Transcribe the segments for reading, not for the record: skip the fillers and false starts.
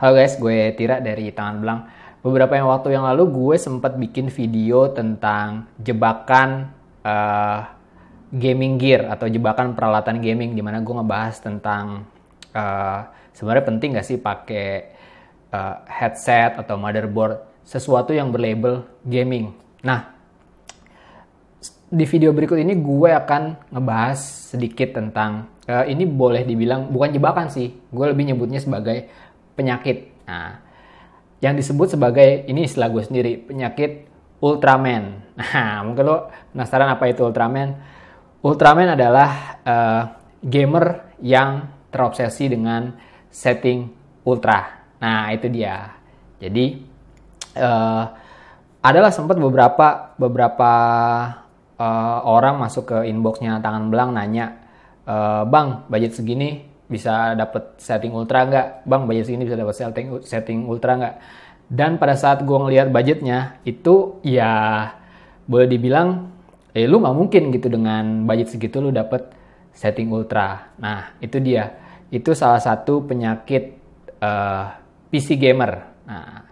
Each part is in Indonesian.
Halo guys, gue Tira dari Tangan Belang. Beberapa waktu yang lalu gue sempat bikin video tentang jebakan gaming gear atau jebakan peralatan gaming, di mana gue ngebahas tentang sebenarnya penting gak sih pakai headset atau motherboard, sesuatu yang berlabel gaming. Nah, di video berikut ini gue akan ngebahas sedikit tentang ini boleh dibilang bukan jebakan sih, gue lebih nyebutnya sebagai penyakit. Nah, yang disebut sebagai, ini istilah gue sendiri, penyakit Ultraman. Nah, mungkin lo penasaran apa itu Ultraman? Ultraman adalah gamer yang terobsesi dengan setting ultra. Nah, itu dia. Jadi adalah sempat beberapa orang masuk ke inboxnya Tangan Belang nanya, bang, budget segini bisa dapat setting ultra nggak? Bang, budget segini bisa dapat setting ultra nggak? Dan pada saat gue ngelihat budgetnya itu, ya boleh dibilang lu nggak mungkin gitu dengan budget segitu lu dapat setting ultra. Nah, itu dia. Itu salah satu penyakit PC gamer. Nah,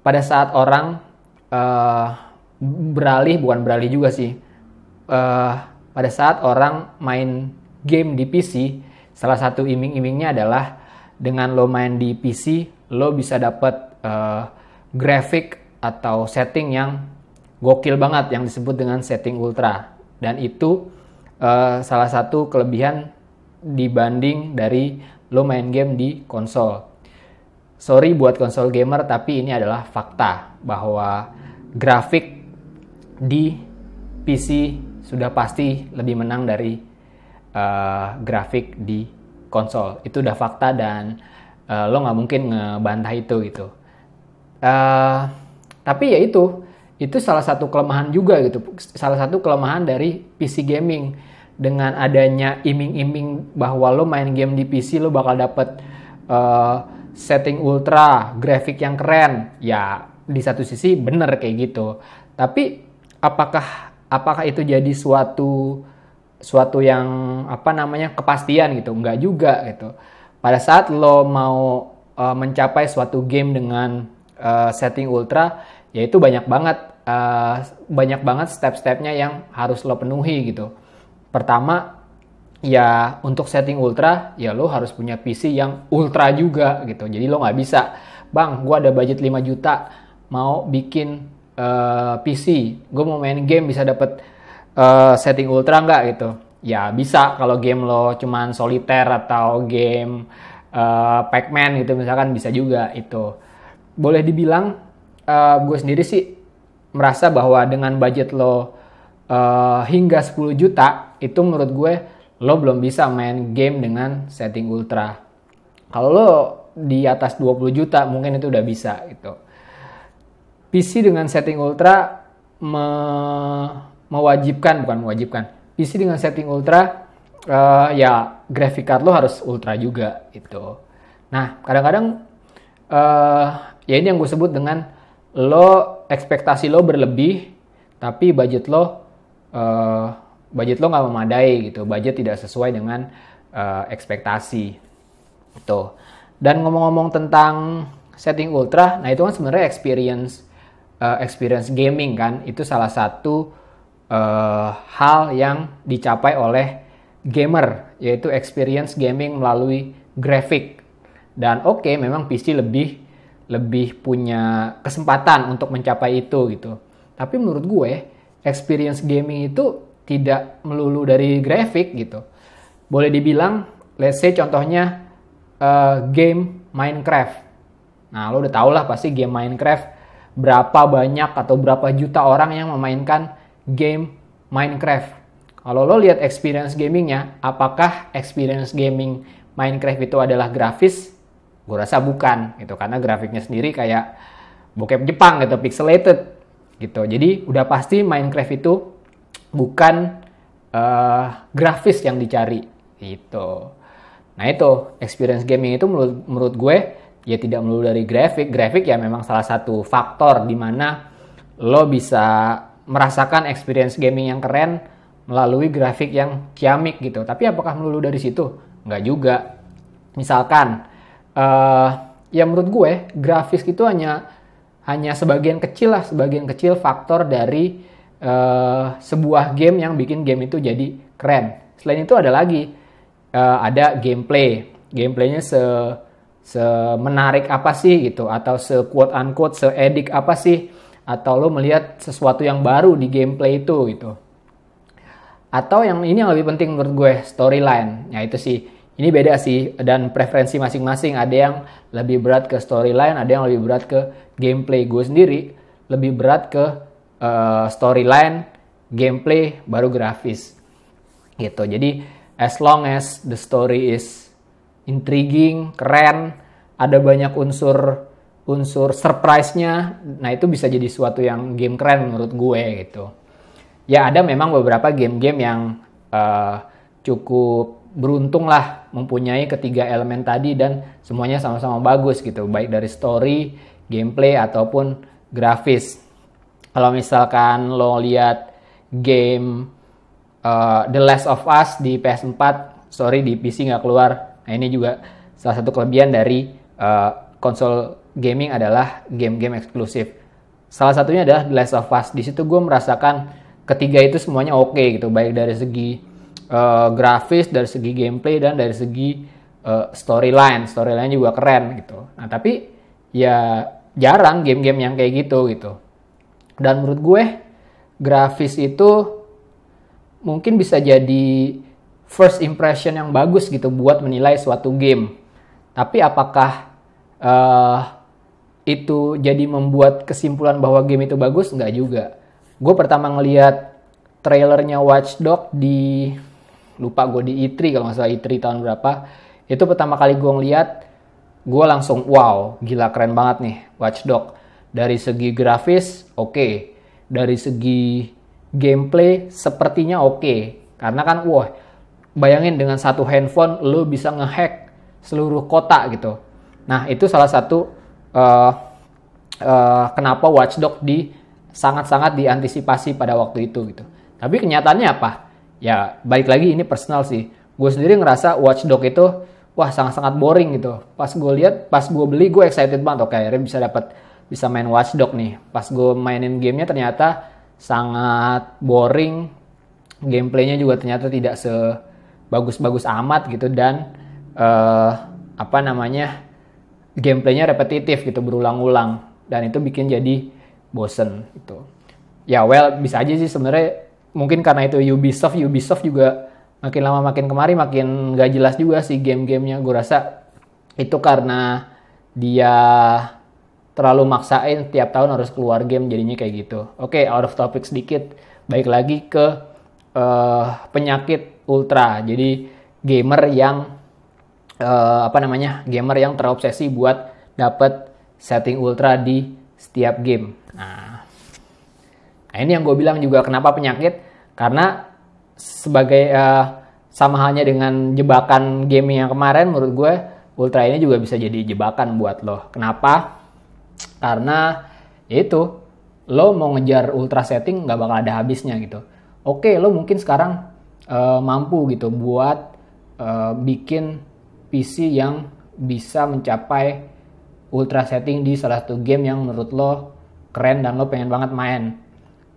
pada saat orang bukan beralih juga sih. Pada saat orang main game di PC, salah satu iming-imingnya adalah dengan lo main di PC, lo bisa dapat grafik atau setting yang gokil banget yang disebut dengan setting ultra. Dan itu salah satu kelebihan dibanding dari lo main game di konsol. Sorry buat konsol gamer, tapi ini adalah fakta bahwa grafik di PC sudah pasti lebih menang dari grafik di konsol. Itu udah fakta dan lo nggak mungkin ngebantah itu gitu. Tapi ya itu salah satu kelemahan juga gitu. Salah satu kelemahan dari PC gaming. Dengan adanya iming-iming bahwa lo main game di PC lo bakal dapet setting ultra, grafik yang keren. Ya di satu sisi bener kayak gitu. Tapi apakah itu jadi suatu yang kepastian gitu? Enggak juga gitu. Pada saat lo mau mencapai suatu game dengan setting ultra, yaitu banyak banget step-stepnya yang harus lo penuhi gitu. Pertama, ya untuk setting ultra, ya lo harus punya PC yang ultra juga gitu. Jadi lo nggak bisa, bang, gue ada budget 5 juta mau bikin PC, gue mau main game bisa dapet setting ultra nggak gitu? Ya bisa kalau game lo cuman solitaire atau game Pac-Man gitu misalkan, bisa juga itu. Boleh dibilang gue sendiri sih merasa bahwa dengan budget lo hingga 10 juta itu menurut gue lo belum bisa main game dengan setting ultra. Kalau lo di atas 20 juta mungkin itu udah bisa gitu. PC dengan setting ultra bukan mewajibkan. PC dengan setting ultra ya graphic card lo harus ultra juga gitu. Nah, kadang-kadang ya ini yang gue sebut dengan ekspektasi lo berlebih tapi budget lo nggak memadai gitu. Budget tidak sesuai dengan ekspektasi gitu. Dan ngomong-ngomong tentang setting ultra, nah itu kan sebenarnya experience gaming kan, itu salah satu hal yang dicapai oleh gamer, yaitu experience gaming melalui grafik. Dan oke, memang PC lebih punya kesempatan untuk mencapai itu gitu. Tapi menurut gue experience gaming itu tidak melulu dari grafik gitu. Boleh dibilang, let's say contohnya game Minecraft. Nah, lo udah tau lah pasti game Minecraft, berapa banyak atau berapa juta orang yang memainkan game Minecraft. Kalau lo lihat experience gamingnya, apakah experience gaming Minecraft itu adalah grafis? Gue rasa bukan gitu, karena grafiknya sendiri kayak bokep Jepang gitu, pixelated gitu. Jadi udah pasti Minecraft itu bukan grafis yang dicari gitu. Nah itu experience gaming itu menurut gue ya tidak melulu dari grafik. Grafik ya memang salah satu faktor di mana lo bisa merasakan experience gaming yang keren melalui grafik yang ciamik gitu. Tapi apakah melulu dari situ? Enggak juga. Misalkan ya menurut gue grafis itu hanya sebagian kecil faktor dari sebuah game yang bikin game itu jadi keren. Selain itu ada lagi, ada gameplaynya menarik apa sih gitu, atau quote unquote edik apa sih, atau lo melihat sesuatu yang baru di gameplay itu gitu. Atau yang ini yang lebih penting menurut gue, storyline. Ya itu sih, ini beda sih, dan preferensi masing-masing. Ada yang lebih berat ke storyline, ada yang lebih berat ke gameplay. Gue sendiri lebih berat ke storyline, gameplay, baru grafis gitu. Jadi as long as the story is intriguing, keren, ada banyak unsur surprise-nya, nah itu bisa jadi suatu yang game keren menurut gue gitu. Ya ada memang beberapa game-game yang cukup beruntung lah mempunyai ketiga elemen tadi dan semuanya sama-sama bagus gitu, baik dari story, gameplay ataupun grafis. Kalau misalkan lo lihat game The Last of Us di PS4, sorry di PC nggak keluar. Nah ini juga salah satu kelebihan dari konsol gaming adalah game-game eksklusif. Salah satunya adalah The Last of Us. Di situ gue merasakan ketiga itu semuanya oke gitu, baik dari segi grafis, dari segi gameplay, dan dari segi storyline juga keren gitu. Nah tapi ya jarang game-game yang kayak gitu. Dan menurut gue grafis itu mungkin bisa jadi first impression yang bagus gitu buat menilai suatu game. Tapi apakah itu jadi membuat kesimpulan bahwa game itu bagus? Enggak juga. Gue pertama ngelihat trailernya Watch Dogs lupa gue di E3 kalau nggak salah, E3 tahun berapa. Itu pertama kali gue ngeliat, gue langsung wow, gila keren banget nih Watch Dogs. Dari segi grafis oke. Dari segi gameplay sepertinya oke. Karena kan wah, bayangin dengan satu handphone lo bisa ngehack seluruh kota gitu. Nah itu salah satu kenapa Watch Dogs sangat-sangat diantisipasi pada waktu itu gitu. Tapi kenyataannya apa? Ya balik lagi ini personal sih. Gue sendiri ngerasa Watch Dogs itu wah sangat-sangat boring gitu. Pas gue beli gue excited banget. Oke, akhirnya bisa main Watch Dogs nih. Pas gue mainin gamenya ternyata sangat boring. Gameplaynya juga ternyata tidak sebagus-bagus amat gitu, dan gameplaynya repetitif gitu, berulang-ulang, dan itu bikin jadi bosen gitu. Ya well, bisa aja sih sebenarnya, mungkin karena itu Ubisoft juga makin lama makin kemari makin gak jelas juga sih game-gamenya. Gue rasa itu karena dia terlalu maksain tiap tahun harus keluar game, jadinya kayak gitu. Oke, out of topic sedikit, balik lagi ke penyakit ultra. Jadi gamer yang gamer yang terobsesi buat dapet setting ultra di setiap game. Nah ini yang gue bilang juga kenapa penyakit, karena sebagai sama halnya dengan jebakan gaming yang kemarin, menurut gue ultra ini juga bisa jadi jebakan buat lo. Kenapa? Karena itu lo mau ngejar ultra setting nggak bakal ada habisnya gitu. Oke, lo mungkin sekarang mampu gitu buat bikin PC yang bisa mencapai ultra setting di salah satu game yang menurut lo keren dan lo pengen banget main.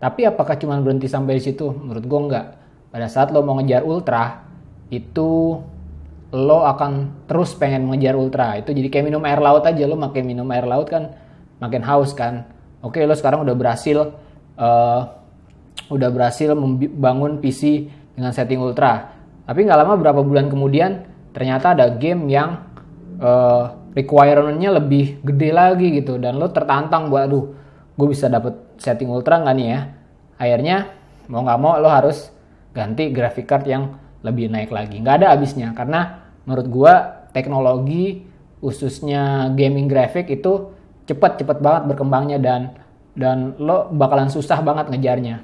Tapi apakah cuma berhenti sampai di situ? Menurut gue enggak. Pada saat lo mau ngejar ultra, itu lo akan terus pengen mengejar ultra. Itu jadi kayak minum air laut aja. Lo makin minum air laut kan makin haus kan. Oke, lo sekarang udah berhasil membangun PC dengan setting ultra. Tapi nggak lama, berapa bulan kemudian ternyata ada game yang requirement-nya lebih gede lagi gitu, dan lo tertantang buat aduh, gue bisa dapet setting ultra nggak nih ya. Akhirnya mau nggak mau lo harus ganti graphic card yang lebih naik lagi. Nggak ada habisnya, karena menurut gue teknologi khususnya gaming graphic itu cepet banget berkembangnya, dan lo bakalan susah banget ngejarnya.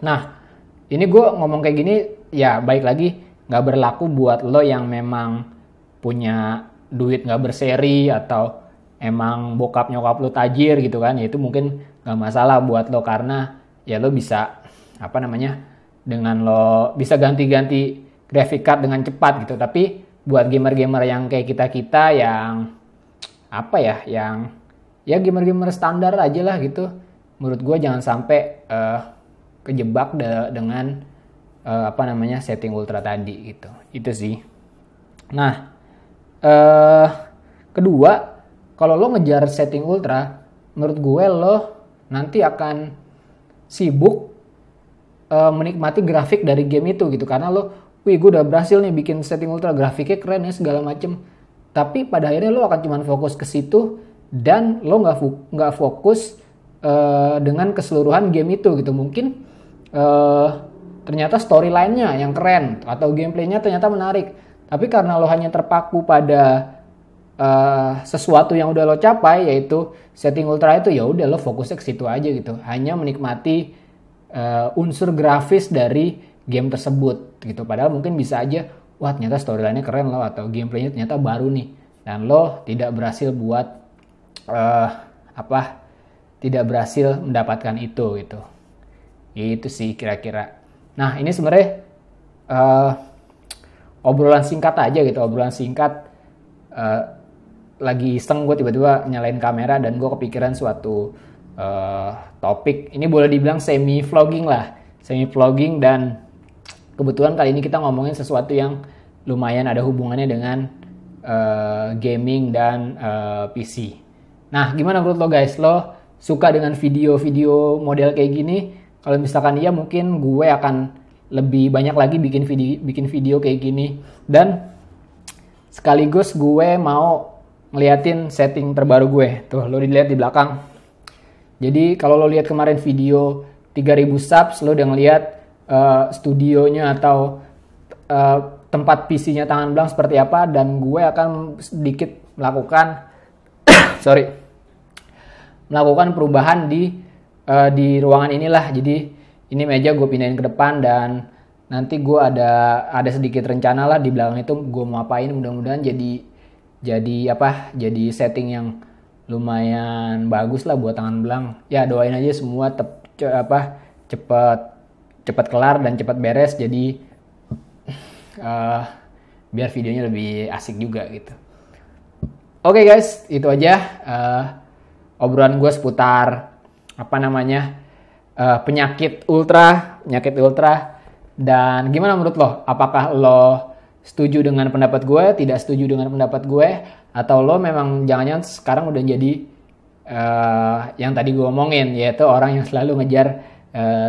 Nah ini gue ngomong kayak gini ya baik lagi nggak berlaku buat lo yang memang punya duit nggak berseri atau emang bokap nyokap lo tajir gitu kan. Ya itu mungkin nggak masalah buat lo, karena ya lo bisa dengan lo bisa ganti-ganti graphic card dengan cepat gitu. Tapi buat gamer-gamer yang kayak kita yang apa ya, yang ya gamer-gamer standar aja lah gitu. Menurut gue jangan sampai kejebak dengan apa namanya setting ultra tadi gitu. Itu sih. Nah, kedua, kalau lo ngejar setting ultra, menurut gue lo nanti akan sibuk menikmati grafik dari game itu gitu, karena lo, wih gue udah berhasil nih bikin setting ultra, grafiknya keren ya segala macem, tapi pada akhirnya lo akan cuma fokus ke situ dan lo nggak fokus dengan keseluruhan game itu gitu. Mungkin ternyata storyline-nya yang keren atau gameplaynya ternyata menarik, tapi karena lo hanya terpaku pada sesuatu yang udah lo capai, yaitu setting ultra itu, ya udah lo fokusnya ke situ aja gitu, hanya menikmati unsur grafis dari game tersebut gitu. Padahal mungkin bisa aja, wah ternyata storyline-nya keren loh, atau gameplaynya ternyata baru nih, dan lo tidak berhasil buat tidak berhasil mendapatkan itu gitu. Itu sih kira-kira. Nah ini sebenarnya obrolan singkat aja gitu, obrolan singkat. Lagi iseng gue tiba-tiba nyalain kamera dan gue kepikiran suatu topik. Ini boleh dibilang semi vlogging lah, semi vlogging, dan kebetulan kali ini kita ngomongin sesuatu yang lumayan ada hubungannya dengan gaming dan PC. Nah, gimana menurut lo guys? Lo suka dengan video-video model kayak gini? Kalau misalkan iya, mungkin gue akan lebih banyak lagi bikin video kayak gini. Dan sekaligus gue mau ngeliatin setting terbaru gue. Tuh, lo dilihat di belakang. Jadi kalau lo lihat kemarin video 3000 subs, lo udah ngeliat studionya atau tempat PC-nya Tangan Blank seperti apa, dan gue akan sedikit melakukan melakukan perubahan di ruangan inilah. Jadi ini meja gue pindahin ke depan, dan nanti gue ada sedikit rencana lah di belakang itu gue mau apain. Mudah-mudahan jadi setting yang lumayan bagus lah buat Tangan Blank. Ya doain aja semua cepat kelar dan cepat beres, jadi biar videonya lebih asik juga gitu. Oke guys, itu aja obrolan gue seputar penyakit ultra. Dan gimana menurut lo? Apakah lo setuju dengan pendapat gue, tidak setuju dengan pendapat gue, atau lo memang jangan-jangan sekarang udah jadi yang tadi gue omongin, yaitu orang yang selalu ngejar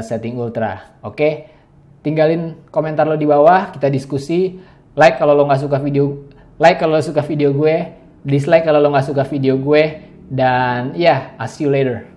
setting ultra? Oke, tinggalin komentar lo di bawah, kita diskusi. Like kalau lo suka video gue, dislike kalau lo nggak suka video gue, dan I'll see you later.